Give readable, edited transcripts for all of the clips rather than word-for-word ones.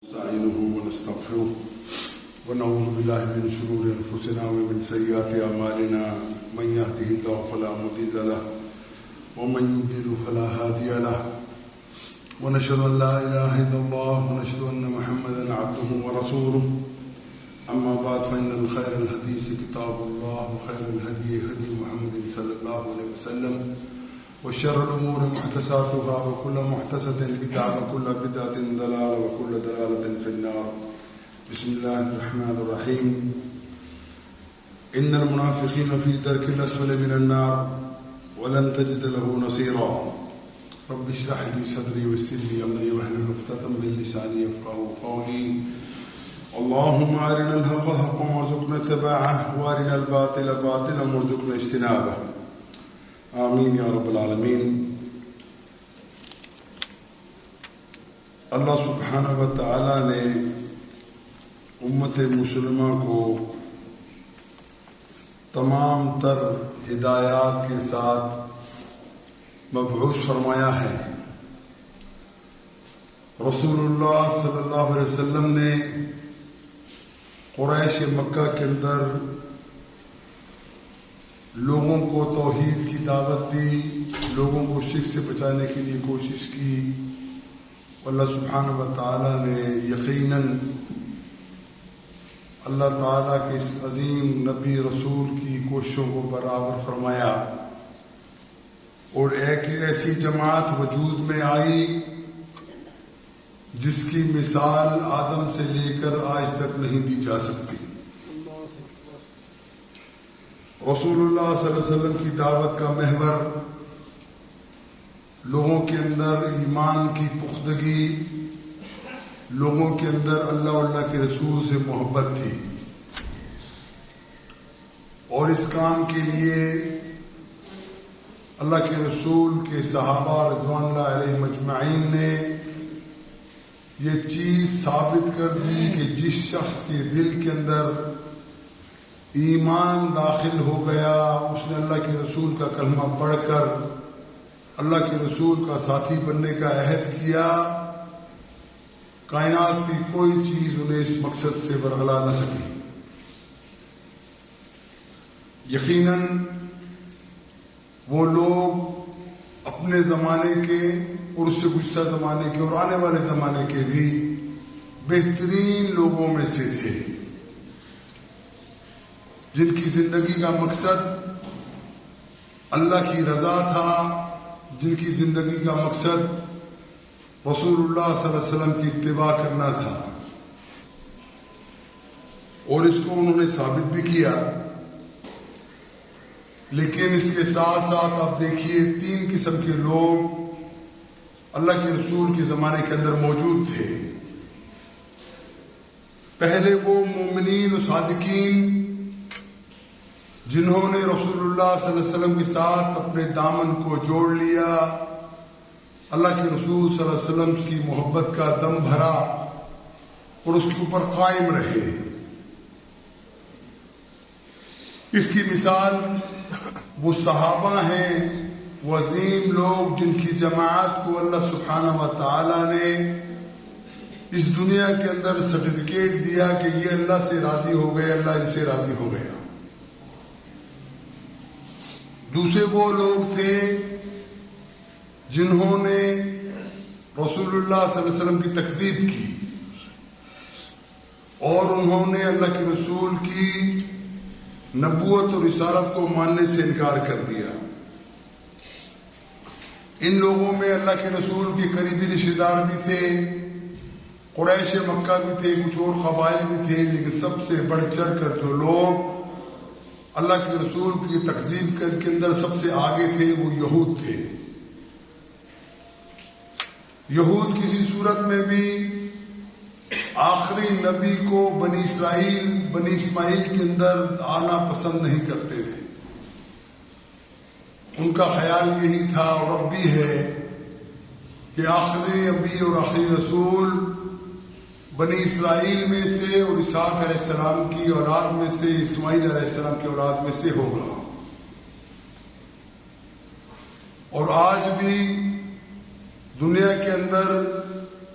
نستعينه ونستغفره ونعوذ بالله من شرور أنفسنا ومن سيئات أعمالنا من يهده الله فلا مضل له ومن يضلل فلا هادي له ونشهد أن لا إله إلا الله ونشهد أن محمدا عبده ورسوله أما بعد فإن الخير الحديث كتاب الله وخير الهدي هدي محمد صلى الله عليه وسلم وشر الأمور محدثاتها وكل محدثة بدعة وكل بدعة ضلالة وكل ضلالة في النار. بسم الله الرحمن الرحيم. إن المنافقين في الدرك الأسفل من النار ولن تجد له نصيرا. رب اشرح لي صدري ويسر لي أمري واحلل عقدة من لساني يفقهوا قولي. اللهم أرنا الحق حقا وارزقنا اتباعه وأرنا الباطل باطلا وارزقنا اجتنابه. آمین یا رب العالمین. اللہ سبحانہ و تعالی نے امت مسلمہ کو تمام تر ہدایات کے ساتھ مبعوث فرمایا ہے. رسول اللہ صلی اللہ علیہ وسلم نے قریش مکہ کے اندر لوگوں کو توحید کی دعوت دی، لوگوں کو شرک سے بچانے کے لیے کوشش کی. اللہ سبحانہ و تعالیٰ نے یقیناً اللہ تعالیٰ کے اس عظیم نبی رسول کی کوششوں کو برابر فرمایا اور ایک ایسی جماعت وجود میں آئی جس کی مثال آدم سے لے کر آج تک نہیں دی جا سکتی. رسول اللہ صلی اللہ علیہ وسلم کی دعوت کا محور لوگوں کے اندر ایمان کی پختگی، لوگوں کے اندر اللہ کے رسول سے محبت تھی، اور اس کام کے لیے اللہ کے رسول کے صحابہ رضوان اللہ علیہم اجمعین نے یہ چیز ثابت کر دی کہ جس شخص کے دل کے اندر ایمان داخل ہو گیا، اس نے اللہ کے رسول کا کلمہ پڑھ کر اللہ کے رسول کا ساتھی بننے کا عہد کیا، کائنات کی کوئی چیز انہیں اس مقصد سے برگلا نہ سکی. یقیناً وہ لوگ اپنے زمانے کے اور اس سے گزشتہ زمانے کے اور آنے والے زمانے کے بھی بہترین لوگوں میں سے تھے، جن کی زندگی کا مقصد اللہ کی رضا تھا، جن کی زندگی کا مقصد رسول اللہ صلی اللہ علیہ وسلم کی اتباع کرنا تھا، اور اس کو انہوں نے ثابت بھی کیا. لیکن اس کے ساتھ ساتھ آپ دیکھیے تین قسم کے لوگ اللہ کے رسول کے زمانے کے اندر موجود تھے. پہلے وہ مومنین و صادقین جنہوں نے رسول اللہ صلی اللہ علیہ وسلم کے ساتھ اپنے دامن کو جوڑ لیا، اللہ کے رسول صلی اللہ علیہ وسلم کی محبت کا دم بھرا اور اس کے اوپر قائم رہے. اس کی مثال وہ صحابہ ہیں، وہ عظیم لوگ جن کی جماعت کو اللہ سبحانہ و تعالی نے اس دنیا کے اندر سرٹیفکیٹ دیا کہ یہ اللہ سے راضی ہو گئے، اللہ ان سے راضی ہو گیا. دوسرے وہ لوگ تھے جنہوں نے رسول اللہ صلی اللہ علیہ وسلم کی تکذیب کی اور انہوں نے اللہ کے رسول کی نبوت اور رسالت کو ماننے سے انکار کر دیا. ان لوگوں میں اللہ کے رسول کے قریبی رشتے دار بھی تھے، قریش مکہ بھی تھے، کچھ اور قبائل بھی تھے، لیکن سب سے بڑھ چڑھ کر جو لوگ اللہ کے رسول کی تکذیب کے اندر سب سے آگے تھے وہ یہود تھے. یہود کسی صورت میں بھی آخری نبی کو بنی اسماعیل کے اندر آنا پسند نہیں کرتے تھے. ان کا خیال یہی تھا اور اب بھی ہے کہ آخری نبی اور آخری رسول بنی اسرائیل میں سے اور اسحاق علیہ السلام کی اولاد میں سے، اسماعیل علیہ السلام کی اولاد میں سے ہوگا. اور آج بھی دنیا کے اندر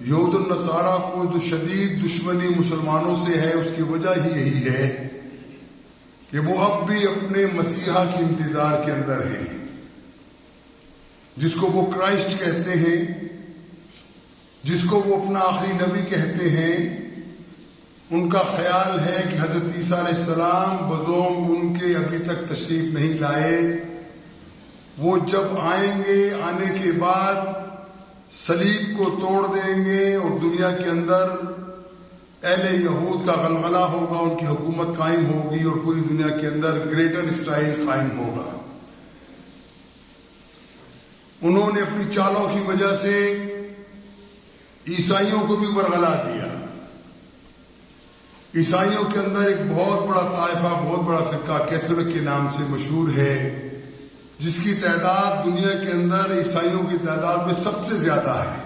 یہود النصارہ کو جو شدید دشمنی مسلمانوں سے ہے اس کی وجہ ہی یہی ہے کہ وہ اب بھی اپنے مسیحا کے انتظار کے اندر ہیں، جس کو وہ کرائسٹ کہتے ہیں، جس کو وہ اپنا آخری نبی کہتے ہیں۔ ان کا خیال ہے کہ حضرت عیسیٰ علیہ السلام بزوم ان کے ابھی تک تشریف نہیں لائے، وہ جب آئیں گے آنے کے بعد صلیب کو توڑ دیں گے اور دنیا کے اندر اہل یہود کا غلغلہ ہوگا، ان کی حکومت قائم ہوگی اور پوری دنیا کے اندر گریٹر اسرائیل قائم ہوگا۔ انہوں نے اپنی چالوں کی وجہ سے عیسائیوں کو بھی ورغلا دیا۔ عیسائیوں کے اندر ایک بہت بڑا طائفہ، بہت بڑا فرقہ کیتھولک کے نام سے مشہور ہے، جس کی تعداد دنیا کے اندر عیسائیوں کی تعداد میں سب سے زیادہ ہے۔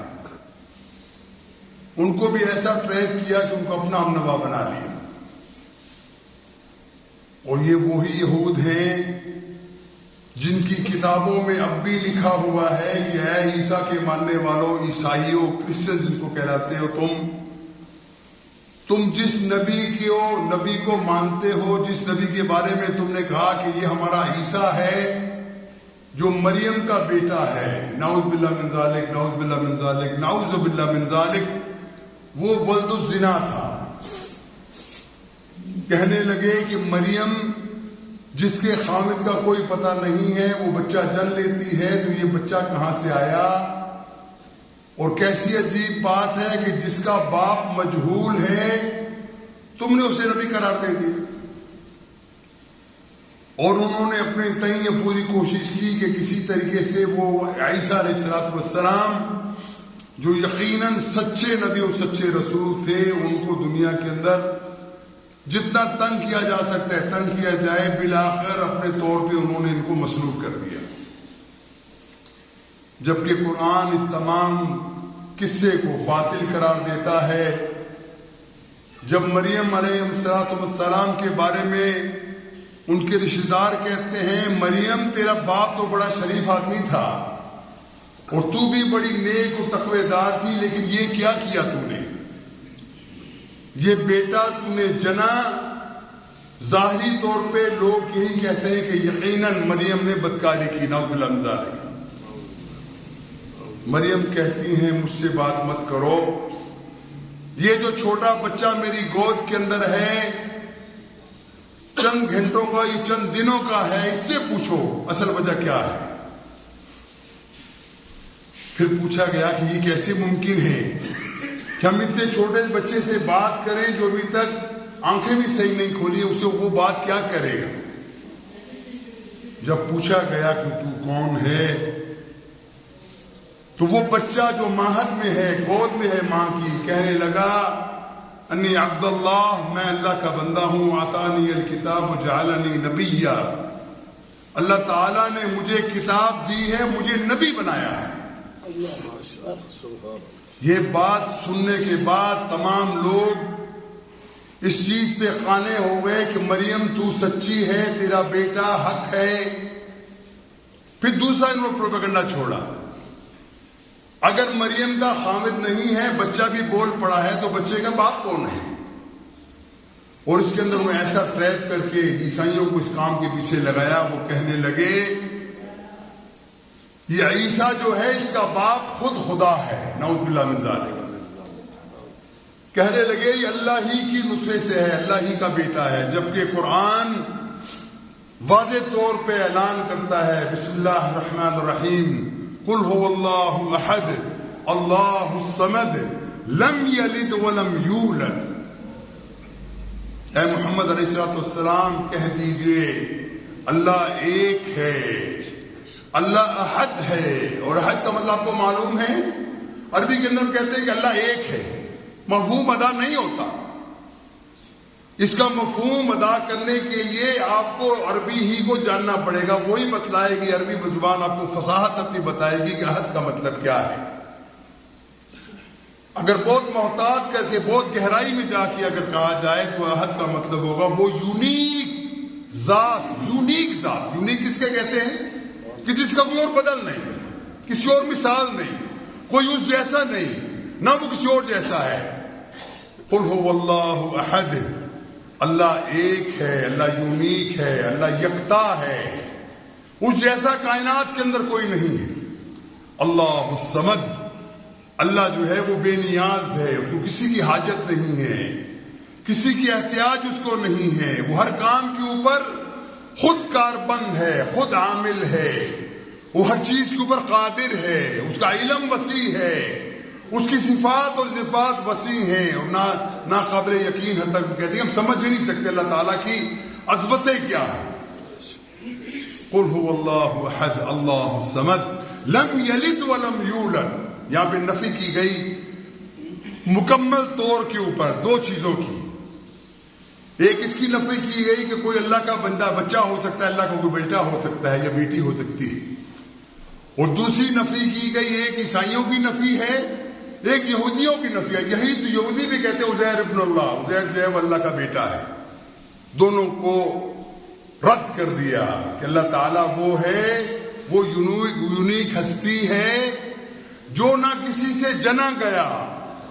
ان کو بھی ایسا ٹریک کیا کہ ان کو اپنا ہم نوا بنا لیا، اور یہ وہی یہود ہیں جن کی کتابوں میں اب بھی لکھا ہوا ہے کہ اے عیسیٰ کے ماننے والوں، عیسائیوں، کرسچن جن کو کہلاتے ہو، تم جس نبی کو مانتے ہو، جس نبی کے بارے میں تم نے کہا کہ یہ ہمارا عیسیٰ ہے جو مریم کا بیٹا ہے، نعوذ باللہ من ذالک، نعوذ باللہ من ذالک، نعوذ باللہ من ذالک، وہ ولد الزنا تھا۔ کہنے لگے کہ مریم جس کے خامد کا کوئی پتہ نہیں ہے وہ بچہ جن لیتی ہے، تو یہ بچہ کہاں سے آیا؟ اور کیسی عجیب بات ہے کہ جس کا باپ مجہول ہے تم نے اسے نبی قرار دے دیا۔ اور انہوں نے اپنے تئیں یہ پوری کوشش کی کہ کسی طریقے سے وہ عیسیٰ علیہ السلام جو یقیناً سچے نبی اور سچے رسول تھے، ان کو دنیا کے اندر جتنا تنگ کیا جا سکتا ہے تنگ کیا جائے۔ بالآخر اپنے طور پہ انہوں نے ان کو مسلوب کر دیا، جبکہ قرآن اس تمام قصے کو باطل قرار دیتا ہے۔ جب مریم علیہ السلام کے بارے میں ان کے رشتہ دار کہتے ہیں مریم تیرا باپ تو بڑا شریف آدمی تھا اور تو بھی بڑی نیک اور تقوی دار تھی، لیکن یہ کیا کیا تو نے؟ یہ بیٹا تو نے جنا۔ ظاہری طور پہ لوگ یہی کہتے ہیں کہ یقیناً مریم نے بدکاری کی، نعوذ باللہ من ذالک۔ مریم کہتی ہیں مجھ سے بات مت کرو، یہ جو چھوٹا بچہ میری گود کے اندر ہے چند گھنٹوں کا، یہ چند دنوں کا ہے، اس سے پوچھو اصل وجہ کیا ہے۔ پھر پوچھا گیا کہ یہ کیسے ممکن ہے کہ ہم اتنے چھوٹے بچے سے بات کریں جو ابھی تک آنکھیں بھی صحیح نہیں کھولی، اسے وہ بات کیا کرے گا؟ جب پوچھا گیا کہ تو کون ہے، تو وہ بچہ جو ماہد میں ہے، گود میں ہے ماں کی، کہنے لگا انی عبد اللہ، میں اللہ کا بندہ ہوں، آتانی الکتاب وجعلنی نبیا، اللہ تعالیٰ نے مجھے کتاب دی ہے، مجھے نبی بنایا ہے۔ یہ بات سننے کے بعد تمام لوگ اس چیز پہ قانے ہو گئے کہ مریم تو سچی ہے، تیرا بیٹا حق ہے۔ پھر دوسرا انہوں نے پروپیگنڈا چھوڑا، اگر مریم کا خامد نہیں ہے، بچہ بھی بول پڑا ہے، تو بچے کا باپ کون ہے؟ اور اس کے اندر وہ ایسا ٹریک کر کے عیسائیوں کو اس کام کے پیچھے لگایا۔ وہ کہنے لگے یہ عیسیٰ جو ہے اس کا باپ خود خدا ہے، نعوذ باللہ من ذالک۔ کہنے لگے یہ اللہ ہی کی نطفے سے ہے، اللہ ہی کا بیٹا ہے، جبکہ قرآن واضح طور پہ اعلان کرتا ہے بسم اللہ الرحمن الرحیم قل هو اللہ احد اللہ الصمد لم یلد ولم یولد۔ اے محمد علیہ السلام کہہ دیجئے اللہ ایک ہے، اللہ احد ہے۔ اور احد کا مطلب آپ کو معلوم ہے، عربی کے اندر کہتے ہیں کہ اللہ ایک ہے، مفہوم ادا نہیں ہوتا۔ اس کا مفہوم ادا کرنے کے لیے آپ کو عربی ہی کو جاننا پڑے گا، وہی بتلائے گی، عربی زبان آپ کو فصاحت اپنی بتائے گی کہ احد کا مطلب کیا ہے۔ اگر بہت محتاط کر کے بہت گہرائی میں جا کے اگر کہا جائے تو احد کا مطلب ہوگا وہ یونیک ذات۔ یونیک ذات، یونیک کس کے کہتے ہیں؟ کہ جس کا کوئی اور بدل نہیں، کسی اور مثال نہیں، کوئی اس جیسا نہیں، نہ وہ کسی اور جیسا ہے. قل هو اللہ احد، اللہ ایک ہے، اللہ یونیک ہے، اللہ یکتا ہے، اس جیسا کائنات کے اندر کوئی نہیں ہے. اللہ الصمد، اللہ جو ہے وہ بے نیاز ہے، اس کو کسی کی حاجت نہیں ہے، کسی کی احتیاج اس کو نہیں ہے. وہ ہر کام کے اوپر خود کاربند ہے، خود عامل ہے، وہ ہر چیز کے اوپر قادر ہے، اس کا علم وسیع ہے، اس کی صفات اور صفات وسیع ہیں اور ناقابل یقین حد تک کہتے ہیں ہم سمجھ ہی نہیں سکتے اللہ تعالیٰ کی عظمتیں کیا ہے. قل هو اللہ احد اللہ الصمد لم یلد ولم یولد. یہاں پہ نفی کی گئی مکمل طور کے اوپر دو چیزوں کی. ایک اس کی نفی کی گئی کہ کوئی اللہ کا بچہ ہو سکتا ہے، اللہ کا کوئی بیٹا ہو سکتا ہے یا بیٹی ہو سکتی ہے. اور دوسری نفی کی گئی ایک عیسائیوں کی نفی ہے، ایک یہودیوں کی نفی ہے. یہی تو یہودی بھی کہتے ہیں عزیر ابن اللہ، عزیر جو ہے وہ اللہ کا بیٹا ہے. دونوں کو رد کر دیا کہ اللہ تعالیٰ وہ ہے، وہ یونیک ہستی ہے جو نہ کسی سے جنا گیا،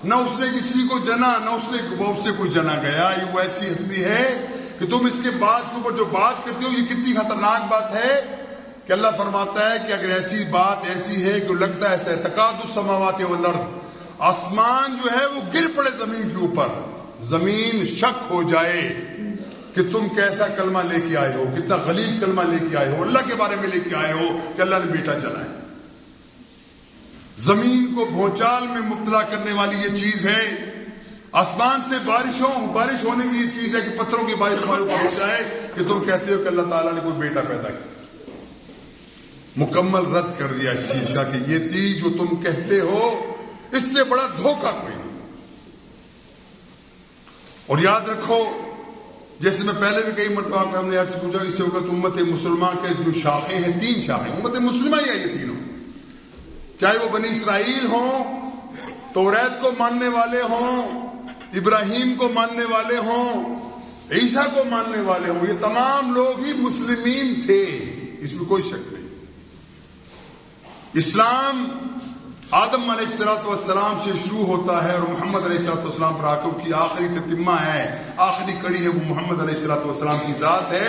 نہ اس نے کسی کو جنا، نہ اس نے اس سے کوئی جنا گیا. یہ وہ ایسی ہستی ہے کہ تم اس کے بعد کے اوپر جو بات کرتے ہو یہ کتنی خطرناک بات ہے کہ اللہ فرماتا ہے کہ اگر ایسی بات ایسی ہے کہ لگتا ہے ایسا تکاد السماوات والارض، آسمان جو ہے وہ گر پڑے زمین کے اوپر، زمین شک ہو جائے کہ تم کیسا کلمہ لے کے آئے ہو، کتنا غلیظ کلمہ لے کے آئے ہو، اللہ کے بارے میں لے کے آئے ہو کہ اللہ نے بیٹا چلا ہے. زمین کو بھونچال میں مبتلا کرنے والی یہ چیز ہے. آسمان سے بارش ہونے کی یہ چیز ہے کہ پتھروں کی بارش ہمارے اوپر ہو جائے کہ تم کہتے ہو کہ اللہ تعالیٰ نے کوئی بیٹا پیدا کیا. مکمل رد کر دیا اس چیز کا کہ یہ چیز جو تم کہتے ہو اس سے بڑا دھوکہ کوئی نہیں. اور یاد رکھو، جیسے میں پہلے بھی کئی مرتبہ آپ ہم نے عرض پوچھا، اس وقت امت مسلمہ کے جو شاخیں ہیں، 3 شاخیں امت مسلمہ ہی ہے یہ تینوں، چاہے وہ بنی اسرائیل ہوں، توریت کو ماننے والے ہوں، ابراہیم کو ماننے والے ہوں، عیسیٰ کو ماننے والے ہوں، یہ تمام لوگ ہی مسلمین تھے، اس میں کوئی شک نہیں. اسلام آدم علیہ السلام سے شروع ہوتا ہے اور محمد علیہ السلام پر آکر کی آخری تتمہ ہے، آخری کڑی ہے، وہ محمد علیہ السلام کی ذات ہے.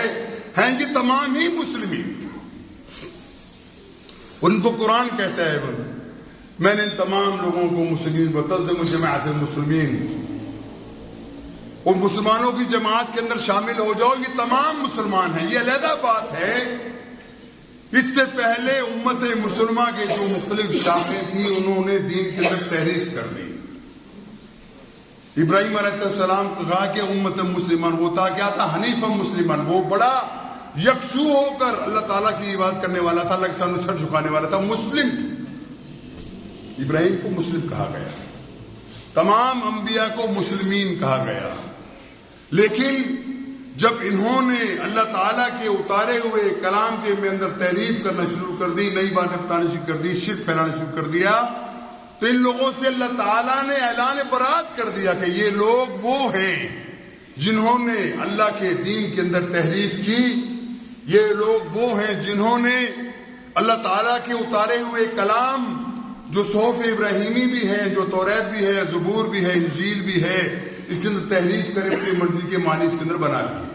ہیں یہ تمام ہی مسلمین. ان کو قرآن کہتا ہے میں نے ان تمام لوگوں کو مسلمین بتعظم جماعت المسلمین، اور مسلمانوں کی جماعت کے اندر شامل ہو جاؤ، یہ تمام مسلمان ہیں. یہ علیحدہ بات ہے. اس سے پہلے امت مسلمہ کے جو مختلف شاخیں تھیں انہوں نے دین کے اندر تحریف کر دی. ابراہیم علیہ السلام کو کہا کہ امت مسلمان، وہ تھا کیا تھا؟ حنیف مسلمان. وہ بڑا یکسو ہو کر اللہ تعالیٰ کی عبادت کرنے والا تھا، اللہ کے سامنے سر جھکانے والا تھا، مسلم. ابراہیم کو مسلم کہا گیا، تمام انبیاء کو مسلمین کہا گیا. لیکن جب انہوں نے اللہ تعالیٰ کے اتارے ہوئے کلام کے میں اندر تحریف کرنا شروع کر دی، نئی باتیں بتانا شروع کر دی، شرک پھیلانا شروع کر دیا، تو ان لوگوں سے اللہ تعالیٰ نے اعلان برات کر دیا کہ یہ لوگ وہ ہیں جنہوں نے اللہ کے دین کے اندر تحریف کی. یہ لوگ وہ ہیں جنہوں نے اللہ تعالیٰ کے اتارے ہوئے کلام جو صحف ابراہیمی بھی ہے، جو توریت بھی ہے، زبور بھی ہے، انجیل بھی ہے، اس کے اندر تحریف کرے اپنی مرضی کے معنی اس کے اندر بنا لیے.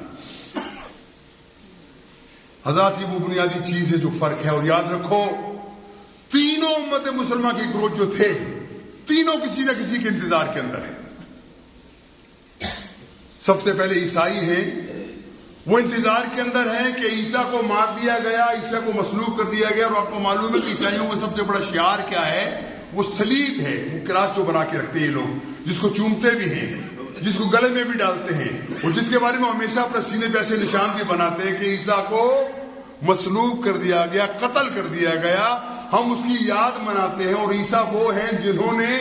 حضرات یہ وہ بنیادی چیز ہے جو فرق ہے. اور یاد رکھو تینوں امت مسلمہ کے گروہ جو تھے تینوں کسی نہ کسی کے انتظار کے اندر ہیں. سب سے پہلے عیسائی ہیں، وہ انتظار کے اندر ہیں کہ عیسیٰ کو مار دیا گیا، عیسیٰ کو مصلوب کر دیا گیا. اور آپ کو معلوم ہے کہ عیسائیوں کا سب سے بڑا شعار کیا ہے؟ وہ صلیب ہے، وہ کراس جو بنا کے رکھتے ہیں یہ لوگ، جس کو چومتے بھی ہیں، جس کو گلے میں بھی ڈالتے ہیں، اور جس کے بارے میں ہمیشہ اپنے سینے پہ ایسے نشان بھی بناتے ہیں کہ عیسیٰ کو مصلوب کر دیا گیا، قتل کر دیا گیا. ہم اس کی یاد مناتے ہیں. اور عیسیٰ وہ ہیں جنہوں نے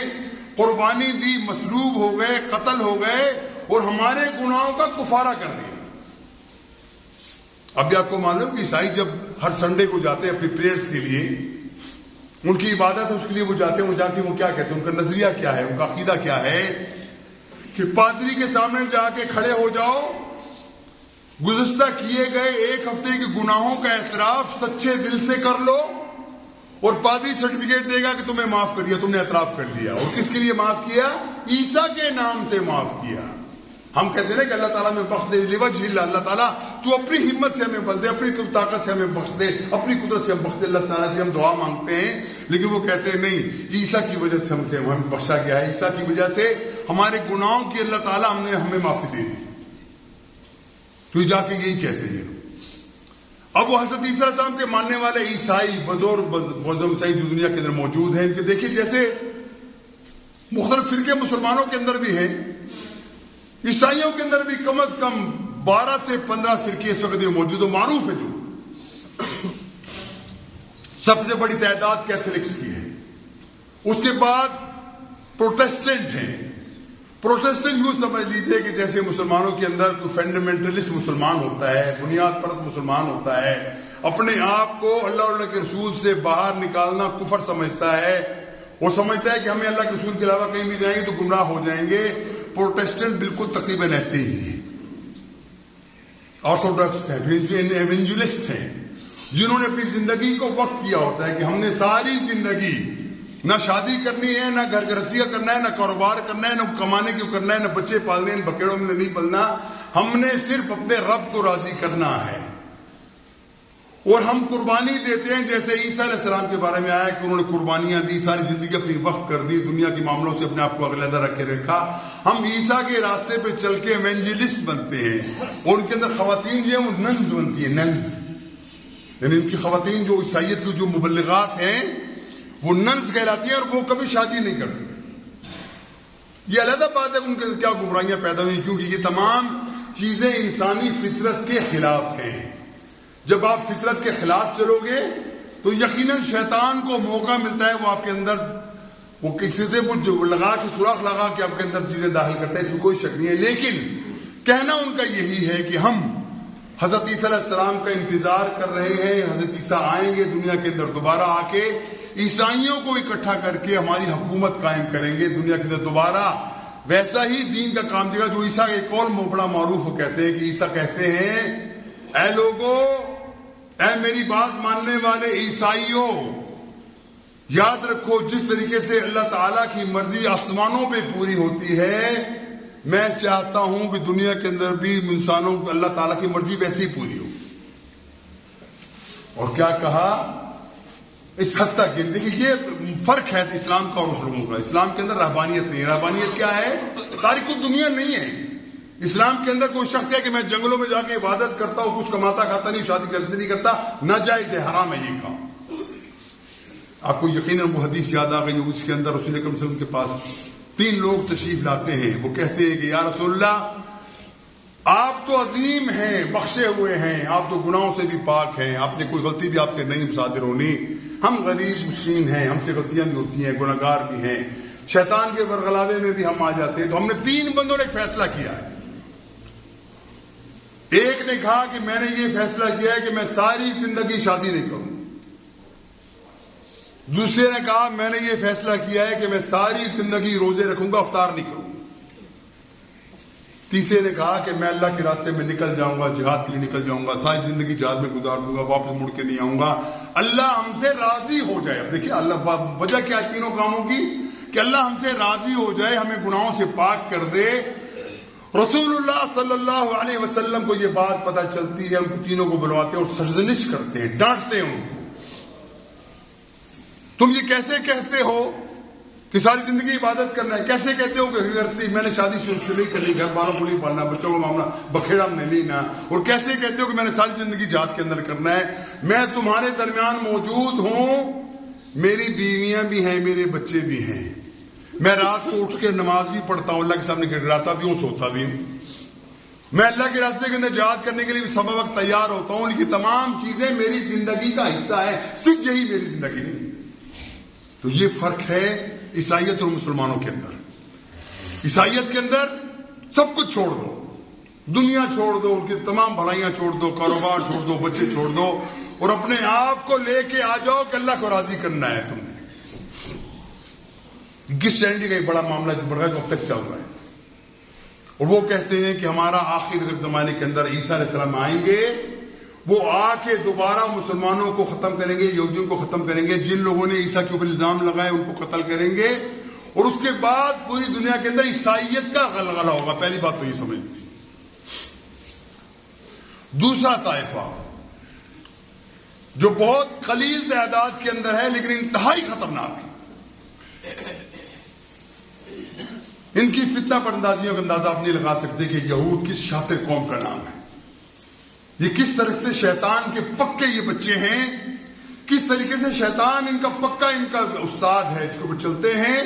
قربانی دی، مصلوب ہو گئے، قتل ہو گئے اور ہمارے گناہوں کا کفارہ کر دیا. اب بھی آپ کو معلوم کہ عیسائی جب ہر سنڈے کو جاتے ہیں اپنی پریئرز کے لیے، ان کی عبادت ہے، اس کے لیے وہ جاتے ہیں، وہ جا کے وہ کیا کہتے ہیں، ان کا نظریہ کیا ہے، ان کا عقیدہ کیا ہے کہ پادری کے سامنے جا کے کھڑے ہو جاؤ، گزشتہ کیے گئے 1 ہفتے کے گناہوں کا اعتراف سچے دل سے کر لو، اور پادری سرٹیفکیٹ دے گا کہ تمہیں معاف کر دیا، تم نے اعتراف کر لیا. اور کس کے لیے معاف کیا؟ عیسیٰ کے نام سے معاف کیا. ہم کہتے ہیں کہ اللہ تعالیٰ میں بخش دے لوجہ اللہ، اللہ تعالیٰ تو اپنی ہمت سے ہمیں بخش دے، اپنی طاقت سے ہمیں بخش دے، اپنی قدرت سے ہم بخش دے. اللہ تعالیٰ سے ہم دعا مانگتے ہیں، لیکن وہ کہتے ہیں نہیں، عیسیٰ کی وجہ سے ہمیں بخشا گیا ہے، عیسیٰ کی وجہ سے ہمارے گناہوں کی اللہ تعالیٰ ہمیں معافی دے دی. تو جا کے یہی کہتے ہیں. اب وہ حضرت عیسیٰ علیہ السلام کے ماننے والے عیسائی عیسائی جو دنیا کے اندر موجود ہیں، ان کے دیکھیے جیسے مختلف فرقے مسلمانوں کے اندر بھی ہیں، عیسائیوں کے اندر بھی کم از کم 12 سے 15 فرقے اس وقت موجود و معروف ہیں. جو سب سے بڑی تعداد کیتھولکس کی ہے، اس کے بعد پروٹیسٹنٹ ہیں. پروٹیسٹنٹ یوں سمجھ لیجیے کہ جیسے مسلمانوں کے اندر کوئی فنڈامنٹلسٹ مسلمان ہوتا ہے، بنیاد پرست مسلمان ہوتا ہے، اپنے آپ کو اللہ اور اللہ کے رسول سے باہر نکالنا کفر سمجھتا ہے. وہ سمجھتا ہے کہ ہمیں اللہ کے رسول کے علاوہ کہیں بھی جائیں گے تو گمراہ ہو جائیں گے. پروٹیسٹنٹ بالکل تقریباً ایسے ہی ہیں. آرتھوڈاکس ہیں، ایونجلسٹ ہیں، جنہوں نے اپنی زندگی کو وقف کیا ہوتا ہے کہ ہم نے ساری زندگی نہ شادی کرنی ہے، نہ گھر گرہستیاں کرنا ہے، نہ کاروبار کرنا ہے، نہ کمانے کیوں کرنا ہے، نہ بچے پالنے ہیں، بکیڑوں میں نہیں پلنا. ہم نے صرف اپنے رب کو راضی کرنا ہے. اور ہم قربانی دیتے ہیں، جیسے عیسیٰ علیہ السلام کے بارے میں آیا کہ انہوں نے قربانیاں دی، ساری زندگی اپنی وقف کر دی، دنیا کے معاملوں سے اپنے آپ کو علیحدہ رکھ کے رکھا. ہم عیسیٰ کے راستے پہ چل کے ایونجلسٹ بنتے ہیں، اور ان کے اندر خواتین جو ہیں وہ ننز بنتی ہیں. ننز یعنی ان کی خواتین جو عیسائیت کی جو مبلغات ہیں وہ ننز کہلاتی ہیں، اور وہ کبھی شادی نہیں کرتی. یہ علیحدہ بات ہے ان کے کیا گمراہیاں پیدا ہوئی، کیونکہ یہ تمام چیزیں انسانی فطرت کے خلاف ہیں. جب آپ فطرت کے خلاف چلو گے تو یقیناً شیطان کو موقع ملتا ہے، وہ آپ کے اندر وہ کسی سے کچھ لگا کے سوراخ لگا کے آپ کے اندر چیزیں داخل کرتا ہے، اس میں کوئی شک نہیں ہے. لیکن کہنا ان کا یہی ہے کہ ہم حضرت عیسیٰ علیہ السلام کا انتظار کر رہے ہیں. حضرت عیسیٰ آئیں گے دنیا کے اندر، دوبارہ آ کے عیسائیوں کو اکٹھا کر کے ہماری حکومت قائم کریں گے دنیا کے اندر. دوبارہ ویسا ہی دین کا کام دے گا جو عیسیٰ کا ایک اور بڑا معروف وہ کہتے ہیں کہ عیسیٰ کہتے ہیں، اے لوگو، اے میری بات ماننے والے عیسائیوں، یاد رکھو جس طریقے سے اللہ تعالیٰ کی مرضی آسمانوں پہ پوری ہوتی ہے، میں چاہتا ہوں کہ دنیا کے اندر بھی انسانوں کو اللہ تعالیٰ کی مرضی ویسے ہی پوری ہو. اور کیا کہا؟ اس حد تک دیکھیے یہ فرق ہے اسلام کا اور اس لوگوں کا. اسلام کے اندر رہبانیت نہیں ہے. رہبانیت کیا ہے؟ تاریخ الدنیا نہیں ہے. اسلام کے اندر کوئی شخص ہے کہ میں جنگلوں میں جا کے عبادت کرتا ہوں، کچھ کماتا کھاتا نہیں، شادی کرتے نہیں کرتا، ناجائز ہے، حرام ہے یہ کام. آپ کو یقیناً وہ حدیث یاد آ گئی، اس کے اندر رسول اکرم صلی اللہ علیہ وسلم کے پاس 3 لوگ تشریف لاتے ہیں. وہ کہتے ہیں کہ یا رسول اللہ، آپ تو عظیم ہیں، بخشے ہوئے ہیں، آپ تو گناہوں سے بھی پاک ہیں، آپ نے کوئی غلطی بھی آپ سے نہیں صادر ہونی. ہم غریب مسکین ہیں، ہم سے غلطیاں بھی ہوتی ہیں، گناہ گار بھی ہیں، شیطان کے ورغلاوے میں بھی ہم آ جاتے ہیں. تو ہم نے 3 بندوں نے ایک فیصلہ کیا ہے. ایک نے کہا کہ میں نے یہ فیصلہ کیا ہے کہ میں ساری زندگی شادی نہیں کروں. دوسرے نے کہا میں نے یہ فیصلہ کیا ہے کہ میں ساری زندگی روزے رکھوں گا، افطار نہیں کروں. تیسرے نے کہا کہ میں اللہ کے راستے میں نکل جاؤں گا، جہاد کے لیے نکل جاؤں گا، ساری زندگی جہاد میں گزار دوں گا، واپس مڑ کے نہیں آؤں گا، اللہ ہم سے راضی ہو جائے. اب دیکھیے اللہ وجہ کیا ہے تینوں کاموں کی، کہ اللہ ہم سے راضی ہو جائے، ہمیں گناہوں سے پاک کر دے. رسول اللہ صلی اللہ علیہ وسلم کو یہ بات پتہ چلتی ہے، ان کو تینوں کو بلواتے ہیں اور سرزنش کرتے ہیں، ڈانٹتے ہیں ان کو. تم یہ کیسے کہتے ہو کہ ساری زندگی عبادت کرنا ہے؟ کیسے کہتے ہو کہ میں نے شادی شروع سے نہیں کرنی، گھر والوں کو نہیں پالنا، بچوں کو معاملہ بکھیڑا میں نہیں لینا؟ اور کیسے کہتے ہو کہ میں نے ساری زندگی جہاد کے اندر کرنا ہے؟ میں تمہارے درمیان موجود ہوں، میری بیویاں بھی ہیں، میرے بچے بھی ہیں، میں رات کو اٹھ کے نماز بھی پڑھتا ہوں، اللہ کے سامنے گڑگڑاتا بھی ہوں، سوتا بھی ہوں، میں اللہ کے راستے کے اندر جہاد کرنے کے لیے بھی سب وقت تیار ہوتا ہوں. یہ تمام چیزیں میری زندگی کا حصہ ہے، صرف یہی میری زندگی نہیں. تو یہ فرق ہے عیسائیت اور مسلمانوں کے اندر. عیسائیت کے اندر سب کچھ چھوڑ دو، دنیا چھوڑ دو، ان کی تمام بھلائیاں چھوڑ دو، کاروبار چھوڑ دو، بچے چھوڑ دو، اور اپنے آپ کو لے کے آ جاؤ کہ اللہ کو راضی کرنا ہے تم نے. کرسچینٹی کا ایک بڑا معاملہ جو بڑا اب تک چل رہا ہے. اور وہ کہتے ہیں کہ ہمارا آخر زمانے کے اندر عیسیٰ علیہ السلام آئیں گے وہ آ کے دوبارہ مسلمانوں کو ختم کریں گے, یہودیوں کو ختم کریں گے, جن لوگوں نے عیسیٰ کے اوپر الزام لگائے ان کو قتل کریں گے, اور اس کے بعد پوری دنیا کے اندر عیسائیت کا غلغلہ ہوگا. پہلی بات تو یہ سمجھ لیجیے. دوسرا طائفہ جو بہت قلیل تعداد کے اندر ہے لیکن انتہائی خطرناک ہے, ان کی فتنہ پردازیوں کا اندازہ آپ نہیں لگا سکتے کہ یہود کس شاطر قوم کا نام ہے. یہ کس طرح سے شیطان کے پکے یہ بچے ہیں, کس طریقے سے شیطان ان کا پکا ان کا استاد ہے, اس کے اوپر چلتے ہیں,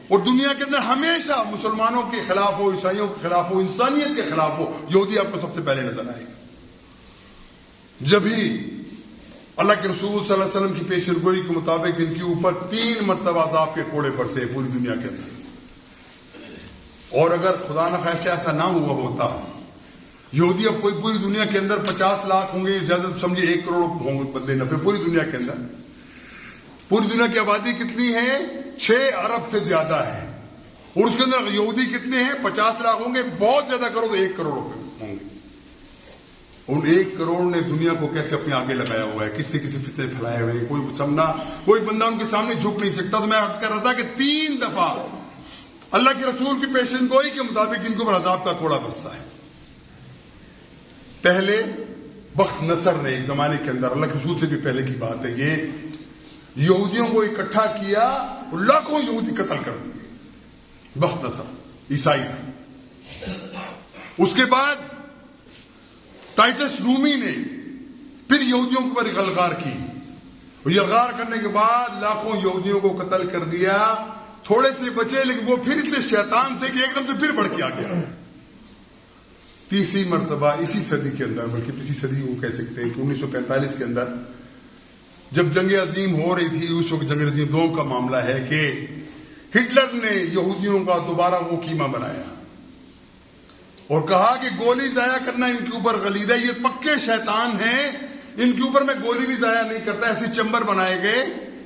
اور دنیا کے اندر ہمیشہ مسلمانوں کے خلاف ہو, عیسائیوں کے خلاف ہو, انسانیت کے خلاف ہو, یہودی آپ کو سب سے پہلے نظر آئے گا. جب ہی اللہ کے رسول صلی اللہ علیہ وسلم کی پیشن گوئی کے مطابق ان کے اوپر 3 مرتبہ عذاب کے کوڑے برسے پوری دنیا کے اندر, اور اگر خدا نخواستہ ایسا نہ ہوا ہوتا, یہودی اب کوئی پوری دنیا کے اندر 50 لاکھ ہوں گے, زیادہ سمجھے 1 کروڑ ہوں گے بندے نفے پوری دنیا کے اندر. پوری دنیا کی آبادی کتنی ہے؟ 6 ارب سے زیادہ ہے, اور اس کے اندر یہودی کتنے ہیں؟ 50 لاکھ ہوں گے, بہت زیادہ کرو تو 1 کروڑ ہوں گے. ان 1 کروڑ نے دنیا کو کیسے اپنے آگے لگایا ہوا ہے, کس نے کسی فتنے پھیلائے ہوئے ہیں, کوئی سامنا, کوئی بندہ ان کے سامنے جھک نہیں سکتا. تو میں عرض کر رہا تھا کہ 3 دفعہ اللہ کے رسول کی پیشن گوئی کے مطابق ان کو اوپر عذاب کا کوڑا برسا ہے. پہلے بخت نصر نے ایک زمانے کے اندر, اللہ کے رسول سے بھی پہلے کی بات ہے, یہ یہودیوں کو اکٹھا کیا, لاکھوں یہودی قتل کر دیے. بخت نصر عیسائی تھا. اس کے بعد ٹائٹس رومی نے پھر یہودیوں کے اوپر غلغار کی, اور غلغار کرنے کے بعد لاکھوں یہودیوں کو قتل کر دیا. تھوڑے سے بچے, لیکن وہ پھر اتنے شیطان تھے کہ ایک دم سے پھر بڑھ کے آ گیا. تیسری مرتبہ اسی صدی کے اندر, بلکہ پچھلی صدی کو کہہ سکتے ہیں کہ 1945 کے اندر جب جنگ عظیم ہو رہی تھی, اس وقت جنگ عظیم 2 کا معاملہ ہے کہ ہٹلر نے یہودیوں کا دوبارہ وہ کیما بنایا اور کہا کہ گولی ضائع کرنا ان کے اوپر غلیظ ہے, یہ پکے شیطان ہیں, ان کے اوپر میں گولی بھی ضائع نہیں کرتا. ایسے چمبر بنائے گئے,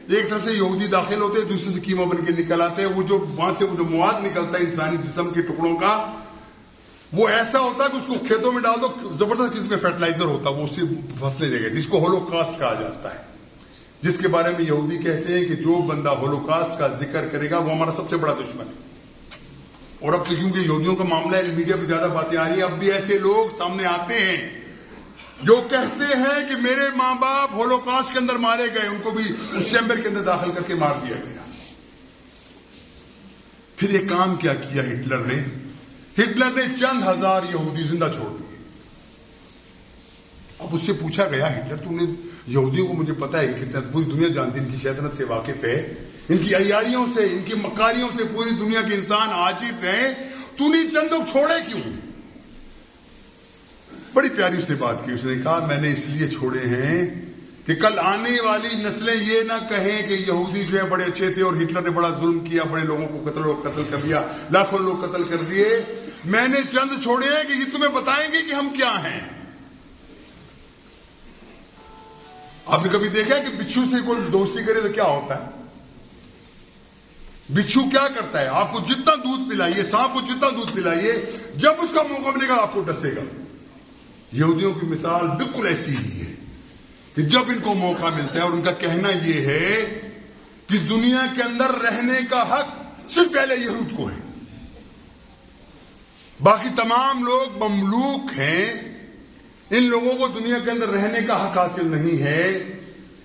ایک طرف سے یہودی داخل ہوتے ہیں, دوسرے سے کیما بن کے نکل آتے ہیں. وہ جو وہاں سے وہ جو مواد نکلتا ہے انسانی جسم کے ٹکڑوں کا, وہ ایسا ہوتا ہے کہ اس کو کھیتوں میں ڈال دو, زبردست قسم کا فرٹیلائزر ہوتا ہے, وہ اس سے فصلیں دے گا, جس کو ہولوکاسٹ کہا جاتا ہے, جس کے بارے میں یہودی کہتے ہیں کہ جو بندہ ہولوکاسٹ کا ذکر کرے گا وہ ہمارا سب سے بڑا دشمن ہے. اور اب تو کیونکہ یہودیوں کا معاملہ ہے, میڈیا پہ زیادہ باتیں آ رہی ہیں, اب بھی ایسے لوگ سامنے آتے ہیں جو کہتے ہیں کہ میرے ماں باپ ہولوکاسٹ کے اندر مارے گئے, ان کو بھی اس چیمبر کے اندر داخل کر کے مار دیا گیا. پھر یہ کام کیا کیا ہٹلر نے؟ ہٹلر نے چند ہزار یہودی زندہ چھوڑ دیے. اب اس سے پوچھا گیا, ہٹلر تم نے یہودیوں کو, مجھے پتا ہے کتنا پوری دنیا جانتی ہے, ان کی شیطنت سے واقف ہے, ان کی عیاریوں سے, ان کی مکاریوں سے پوری دنیا کے انسان عاجز ہیں, تو نے چند لوگ چھوڑے کیوں؟ بڑی پیاری اس نے بات کی. اس نے کہا میں نے اس لیے چھوڑے ہیں کہ کل آنے والی نسلیں یہ نہ کہیں کہ یہودی جو ہے بڑے اچھے تھے اور ہٹلر نے بڑا ظلم کیا, بڑے لوگوں کو قتل کر دیا, لاکھوں لوگ قتل کر دیے. میں نے چند چھوڑے ہیں کہ یہ تمہیں بتائیں گے کہ ہم کیا ہیں. آپ نے کبھی دیکھا ہے کہ بچھو سے کوئی دوستی کرے تو کیا ہوتا ہے؟ بچھو کیا کرتا ہے؟ آپ کو جتنا دودھ پلائیے, سانپ کو جتنا دودھ پلائیے, جب اس کا موقع ملے گا آپ کو ڈسے گا. یہودیوں کی مثال بالکل ایسی ہی ہے کہ جب ان کو موقع ملتا ہے, اور ان کا کہنا یہ ہے کہ اس دنیا کے اندر رہنے کا حق صرف پہلے یہود کو ہے, باقی تمام لوگ مملوک ہیں, ان لوگوں کو دنیا کے اندر رہنے کا حق حاصل نہیں ہے,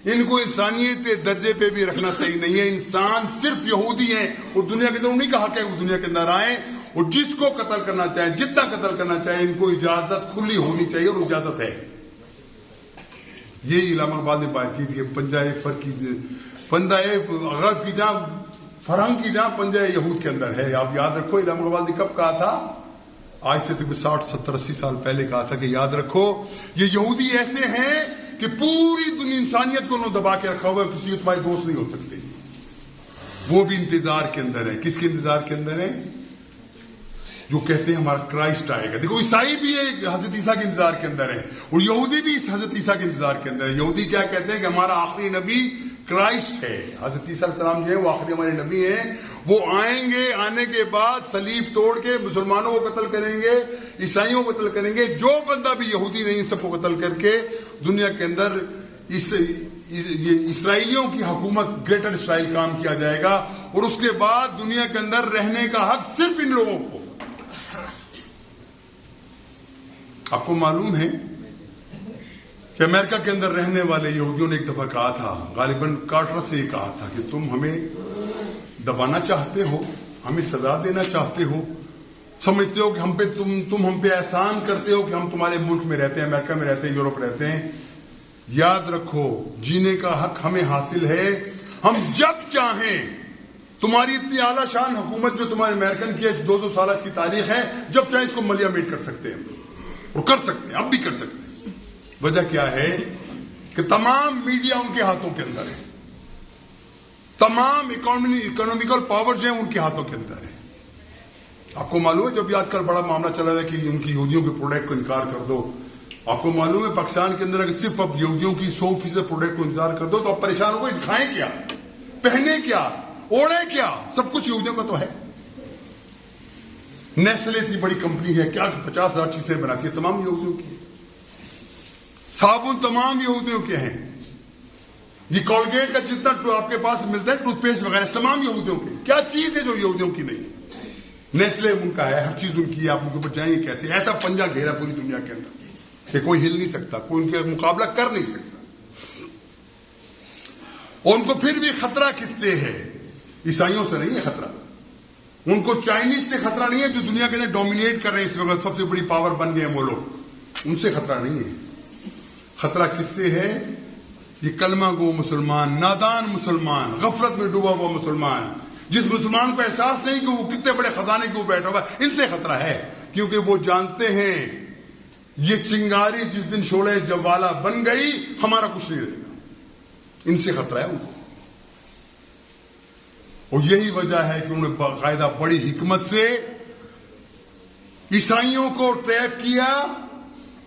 ان کو انسانیت کے درجے پہ بھی رکھنا صحیح نہیں ہے. انسان صرف یہودی ہیں, اور دنیا کے اندر انہیں کا حق ہے وہ دنیا کے اندر آئیں, اور جس کو قتل کرنا چاہیں, جتنا قتل کرنا چاہیں, ان کو اجازت کھلی ہونی چاہیے, اور اجازت ہے. یہ علامہ اقبال نے بات کی تھی کہ پنجائے فر کی فندائے غرب کی جہاں فرہنگ کی جہاں پنجائے یہود کے اندر ہے. آپ یاد رکھو علامہ اقبال نے کب کہا تھا؟ آج سے 60 70 80 سال پہلے کہا تھا کہ یاد رکھو یہ یہودی ایسے ہیں کہ پوری دنیا انسانیت کو انہوں دبا کے رکھا ہوا ہے, کسی کو تمہارے دوست نہیں ہو سکتے. وہ بھی انتظار کے اندر ہے. کس کے انتظار کے اندر ہے؟ جو کہتے ہیں ہمارا کرائسٹ آئے گا. دیکھو عیسائی بھی حضرت عیسیٰ کے انتظار کے اندر ہے, اور یہودی بھی اس حضرت عیسیٰ کے انتظار کے اندر ہے. یہودی کیا کہتے ہیں کہ ہمارا آخری نبی کرائسٹ ہے. حضرت عیسیٰ علیہ السلام جو ہے وہ آخری ہمارے نبی ہیں. وہ آئیں گے, آنے کے بعد صلیب توڑ کے مسلمانوں کو قتل کریں گے, عیسائیوں کو قتل کریں گے. جو بندہ بھی یہودی نہیں سب کو قتل کر کے دنیا کے اندر اسرائیلیوں کی حکومت گریٹر اسرائیل کام کیا جائے گا. اور اس کے بعد دنیا کے اندر رہنے کا حق صرف ان لوگوں کو. آپ کو معلوم ہے کہ امریکہ کے اندر رہنے والے یہودیوں نے ایک دفعہ کہا تھا, غالباً کارٹر سے یہ کہا تھا کہ تم ہمیں دبانا چاہتے ہو, ہمیں سزا دینا چاہتے ہو, سمجھتے ہو کہ تم ہم پہ احسان کرتے ہو کہ ہم تمہارے ملک میں رہتے ہیں, امریکہ میں رہتے ہیں, یورپ رہتے ہیں. یاد رکھو جینے کا حق ہمیں حاصل ہے. ہم جب چاہیں تمہاری اتنی اعلیٰ شان حکومت جو تمہارے امریکن کی 200 سالہ اس کی تاریخ ہے, جب چاہیں اس کو ملیا میٹ کر سکتے ہیں, اور کر سکتے ہیں, اب بھی کر سکتے ہیں. وجہ کیا ہے کہ تمام میڈیا ان کے ہاتھوں کے اندر ہے, تمام اکنامیکل پاورز ہیں ان کے ہاتھوں کے اندر ہے. آپ کو معلوم ہے جب آج کل بڑا معاملہ چلا رہا ہے کہ ان کی یہودیوں کے پروڈکٹ کو انکار کر دو. آپ کو معلوم ہے پاکستان کے اندر اگر صرف اب یہودیوں کی 100% پروڈکٹ کو انکار کر دو تو اب پریشان ہو گئے, کھائیں کیا, پہنے کیا, اوڑھیں کیا, سب کچھ یہودیوں کا تو ہے. نیسلے اتنی بڑی کمپنی ہے, کیا 50,000 چیزیں بناتی ہے, تمام یہودیوں کی. صابن تمام یہودیوں کے ہیں. یہ کولگیٹ کا جتنا آپ کے پاس ملتا ہے ٹوتھ پیسٹ وغیرہ تمام یہودیوں کے. کیا چیز ہے جو یہودیوں کی نہیں ہے؟ نیسلے ان کا ہے, ہر چیز ان کی ہے. آپ ان کے اوپر جائیں گے کیسے؟ ایسا پنجہ گھیرا پوری دنیا کے اندر کہ کوئی ہل نہیں سکتا, کوئی ان کے مقابلہ کر نہیں سکتا. اور ان کو پھر بھی خطرہ کس سے ہے؟ عیسائیوں سے نہیں ہے خطرہ. ان کو چائنیز سے خطرہ نہیں ہے جو دنیا کے اندر ڈومینیٹ کر رہے ہیں اس وقت, سب سے بڑی پاور بن گئے ہیں وہ لوگ. ان سے خطرہ نہیں ہے. خطرہ کس سے ہے؟ یہ کلمہ گو مسلمان, نادان مسلمان, غفلت میں ڈوبا ہوا مسلمان, جس مسلمان کو احساس نہیں کہ وہ کتنے بڑے خزانے کے اوپر بیٹھا ہوا ہے. ان سے خطرہ ہے کیونکہ وہ جانتے ہیں یہ چنگاری جس دن شعلہ جوالا بن گئی ہمارا کچھ نہیں رہے گا. ان سے خطرہ ہے ان کو. اور یہی وجہ ہے کہ انہوں نے باقاعدہ بڑی حکمت سے عیسائیوں کو ٹریپ کیا